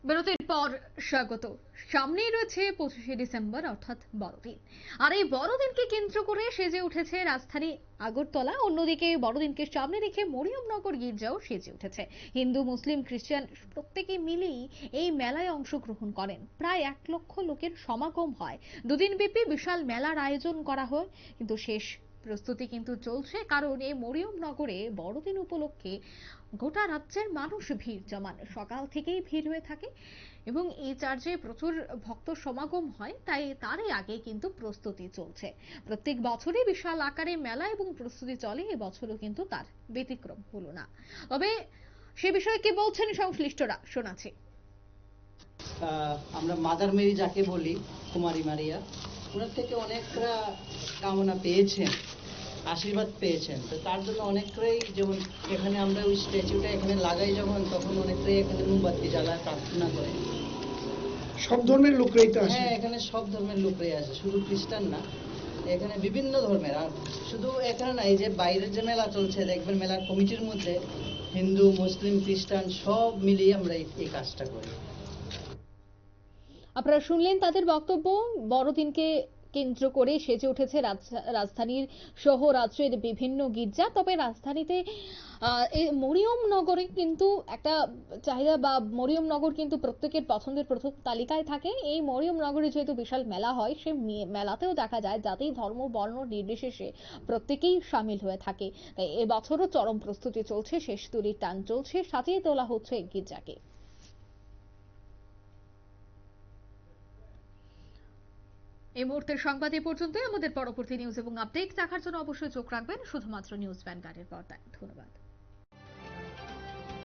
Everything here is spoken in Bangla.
বিরতির পর স্বাগত। সামনেই রয়েছে 25শে ডিসেম্বর অর্থাৎ বড়দিন। আর এই বড়দিনকে কেন্দ্র করে সেজে উঠেছে রাজধানী আগরতলা। অন্যদিকে বড়দিনকে সামনে রেখে মরিয়মনগর গির্জাও সেজে উঠেছে। হিন্দু, মুসলিম, খ্রিস্টান প্রত্যেকে মিলেই এই মেলায় অংশগ্রহণ করেন। প্রায় 1 লক্ষ লোকের সমাগম হয়। দুদিন ব্যাপী বিশাল মেলার আয়োজন করা হয়, কিন্তু শেষ প্রস্তুতি কিন্তু চলছে, কারণ এই মরিয়মনগরে বড়দিন উপলক্ষে গোটা রাজ্যের মানুষ ভিড় জমান। সকাল থেকেই ভিড় হয়ে থাকে এবং এই চার্চে প্রচুর ভক্ত সমাগম হয়, তাই তারই আগে কিন্তু প্রস্তুতি চলছে। প্রত্যেক বছরই বিশাল আকারে মেলা এবং প্রস্তুতি চলে, এবছরও কিন্তু তার ব্যতিক্রম হলো না। তবে সে বিষয়ে কি বলছেন সংশ্লিষ্টরা, শোনাচ্ছি। আমরা মাদার মেরি যাকে বলি, কুমারী মারিয়া, ওনার থেকে অনেকরা কামনা পেয়েছেন, আশীর্বাদ পেয়েছেন। তো তার জন্য অনেকটাই, যেমন এখানে আমরা ওই স্ট্যাচুটা এখানে লাগাই যখন, তখন অনেকটাই এখানে মোমবাতি জ্বালায় প্রার্থনা করে। সব ধর্মের লোকরাই তো আসে। হ্যাঁ, এখানে সব ধর্মের লোকরাই আসে, শুধু খ্রিস্টান না, এখানে বিভিন্ন ধর্মের। আর শুধু এখানে না, এই যে বাইরের যে মেলা চলছে দেখবেন, মেলার কমিটির মধ্যে হিন্দু, মুসলিম, খ্রিস্টান সব মিলিয়ে আমরা এই কাজটা করি। আপনারা শুনলেন তাদের বক্তব্য। বড়দিনকে কেন্দ্র করে সেজে উঠেছে রাজধানীর সহ রাজ্যের বিভিন্ন গির্জা। তবে রাজধানীতে এই মরিয়মনগরে কিন্তু একটা চাহিদা, বা মরিয়মনগর কিন্তু প্রত্যেকের পছন্দের প্রথম তালিকায় থাকে। এই মরিয়মনগরে যেহেতু বিশাল মেলা হয়, সেই মেলাতেও দেখা যায় জাতি, ধর্ম, বর্ণ নির্বিশেষে প্রত্যেকেই সামিল হয়ে থাকে। তাই এবছরও চরম প্রস্তুতি চলছে, শেষ তুলির টান চলছে, সাজিয়ে তোলা হচ্ছে গির্জাকে। এই মুহূর্তের সংবাদ এ পর্যন্তই। আমাদের পরবর্তী নিউজ এবং আপডেট দেখার জন্য অবশ্যই চোখ রাখবেন শুধুমাত্র নিউজ ভ্যানগার্ডের পর্দায়। ধন্যবাদ।